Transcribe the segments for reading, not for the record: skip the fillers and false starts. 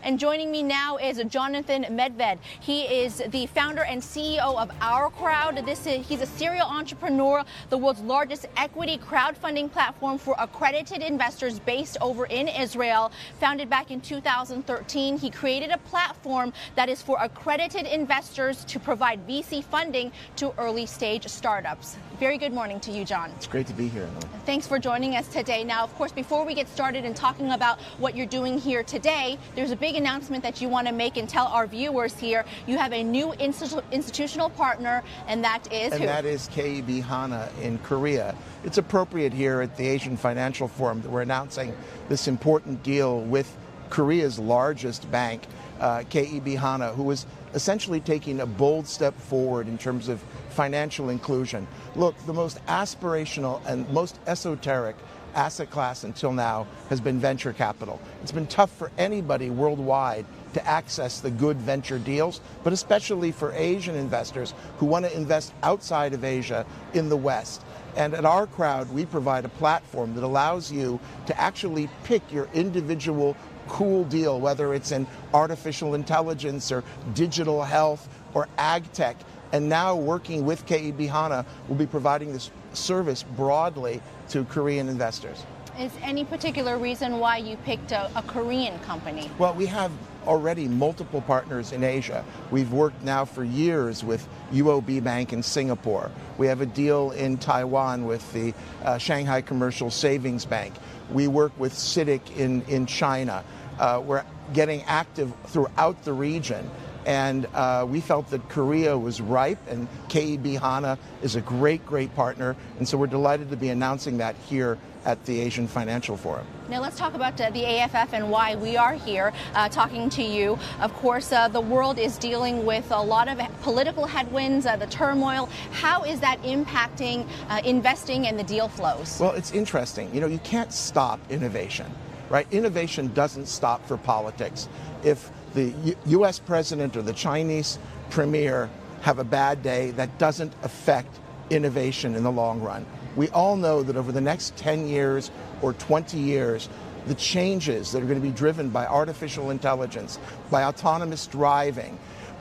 And joining me now is Jonathan Medved. He is the founder and CEO of OurCrowd. He's a serial entrepreneur, the world's largest equity crowdfunding platform for accredited investors based over in Israel. Founded back in 2013, he created a platform that is for accredited investors to provide VC funding to early stage startups. Very good morning to you, John. It's great to be here. Thanks for joining us today. Now, of course, before we get started and talking about what you're doing here today, there's a big announcement that you want to make and tell our viewers here. You have a new institutional partner, and that is who? And that is KB Hana in Korea. It's appropriate here at the Asian Financial Forum that we're announcing this important deal with Korea's largest bank, KB Hana, who is essentially taking a bold step forward in terms of financial inclusion. Look, the most aspirational and most esoteric asset class until now has been venture capital. It's been tough for anybody worldwide to access the good venture deals, but especially for Asian investors who want to invest outside of Asia in the West. And at OurCrowd, we provide a platform that allows you to actually pick your individual cool deal, whether it's in artificial intelligence or digital health or ag tech. And now working with KB Hana, we'll be providing this service broadly to Korean investors. Is any particular reason why you picked a Korean company? Well, we have already multiple partners in Asia. We've worked now for years with UOB Bank in Singapore. We have a deal in Taiwan with the Shanghai Commercial Savings Bank. We work with CITIC in China. We're getting active throughout the region. And we felt that Korea was ripe, and KB Hana is a great, great partner. And so we're delighted to be announcing that here at the Asian Financial Forum. Now let's talk about the AFF and why we are here talking to you. Of course, the world is dealing with a lot of political headwinds, the turmoil. How is that impacting investing and the deal flows? Well, it's interesting. You know, you can't stop innovation, right? Innovation doesn't stop for politics. If the U.S. president or the Chinese premier have a bad day, that doesn't affect innovation in the long run. We all know that over the next 10 years or 20 years, the changes that are going to be driven by artificial intelligence, by autonomous driving,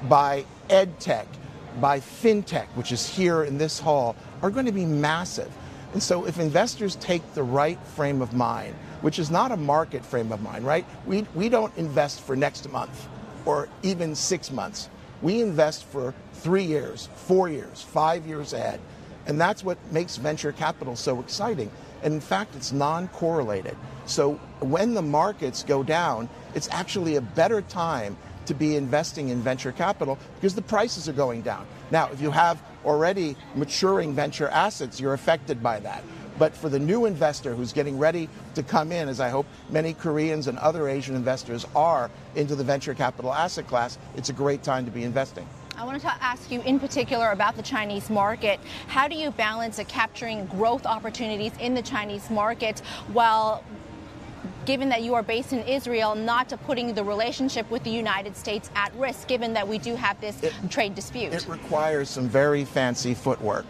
by ed tech, by fintech, which is here in this hall, are going to be massive. And so if investors take the right frame of mind, which is not a market frame of mind, right? We don't invest for next month or even 6 months. We invest for 3 years, 4 years, 5 years ahead. And that's what makes venture capital so exciting. And in fact, it's non-correlated. So when the markets go down, it's actually a better time to be investing in venture capital because the prices are going down. Now, if you have already maturing venture assets, you're affected by that. But for the new investor who's getting ready to come in, as I hope many Koreans and other Asian investors are into the venture capital asset class, it's a great time to be investing. I want to ask you in particular about the Chinese market. How do you balance capturing growth opportunities in the Chinese market while, given that you are based in Israel, not putting the relationship with the United States at risk, given that we do have this trade dispute? It requires some very fancy footwork.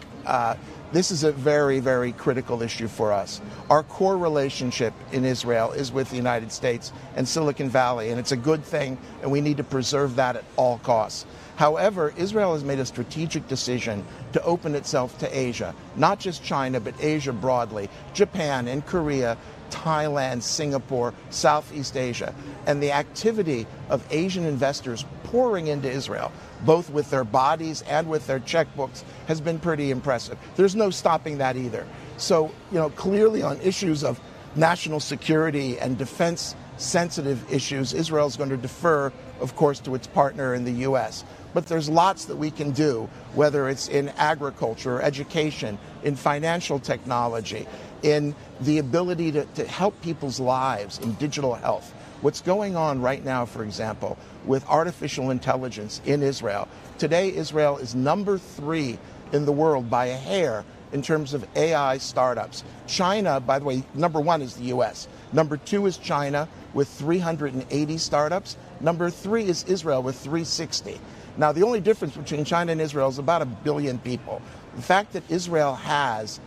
This is a very, very critical issue for us. Our core relationship in Israel is with the United States and Silicon Valley, and it's a good thing, and we need to preserve that at all costs. However, Israel has made a strategic decision to open itself to Asia, not just China, but Asia broadly, Japan and Korea, Thailand, Singapore, Southeast Asia. And the activity of Asian investors pouring into Israel, both with their bodies and with their checkbooks, has been pretty impressive. There's no stopping that either. So, you know, clearly on issues of national security and defense-sensitive issues, Israel is going to defer, of course, to its partner in the U.S. But there's lots that we can do, whether it's in agriculture, education, in financial technology, in the ability to help people's lives, in digital health. What's going on right now, for example, with artificial intelligence in Israel. Today, Israel is number 3 in the world by a hair in terms of AI startups. China, by the way, number 1 is the US. Number 2 is China with 380 startups. Number 3 is Israel with 360. Now, the only difference between China and Israel is about 1 billion people. The fact that Israel has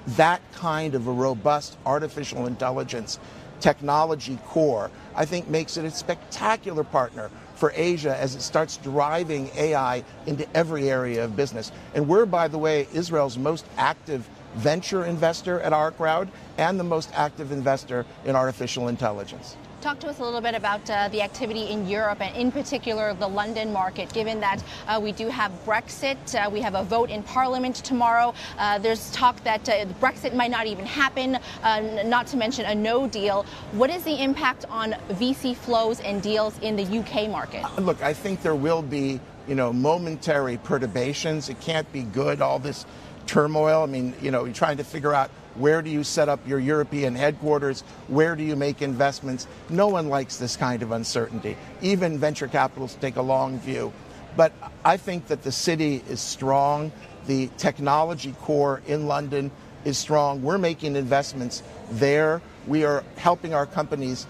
that kind of a robust artificial intelligence technology core, I think makes it a spectacular partner for Asia as it starts driving AI into every area of business. And we're, by the way, Israel's most active venture investor at OurCrowd and the most active investor in artificial intelligence. Talk to us a little bit about the activity in Europe and in particular the London market, given that we do have Brexit. We have a vote in Parliament tomorrow. There's talk that Brexit might not even happen, not to mention a no deal. What is the impact on VC flows and deals in the UK market? Look, I think there will be, momentary perturbations. It can't be good, all this turmoil. I mean, you're trying to figure out where do you set up your European headquarters? Where do you make investments? No one likes this kind of uncertainty. Even venture capitalists take a long view. But I think that the city is strong. The technology core in London is strong. We're making investments there. We are helping our companies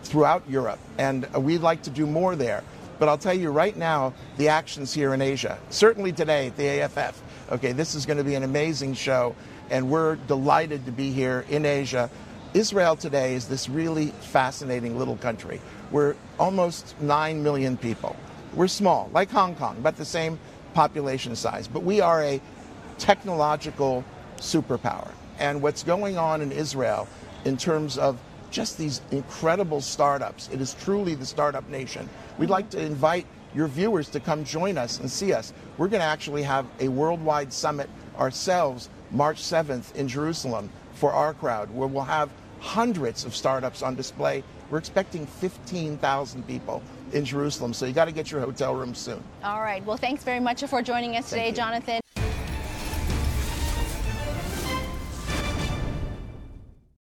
throughout Europe, and we'd like to do more there. But I'll tell you right now, the actions here in Asia, certainly today at the AFF, okay, this is going to be an amazing show, and we're delighted to be here in Asia. Israel today is this really fascinating little country. We're almost 9 million people. We're small, like Hong Kong, about the same population size, but we are a technological superpower. And what's going on in Israel in terms of just these incredible startups, it is truly the startup nation. We'd like to invite your viewers to come join us and see us. We're going to actually have a worldwide summit ourselves March 7th in Jerusalem for OurCrowd, where we'll have hundreds of startups on display. We're expecting 15,000 people in Jerusalem, so you got to get your hotel room soon. All right. Well, thanks very much for joining us today, Jonathan.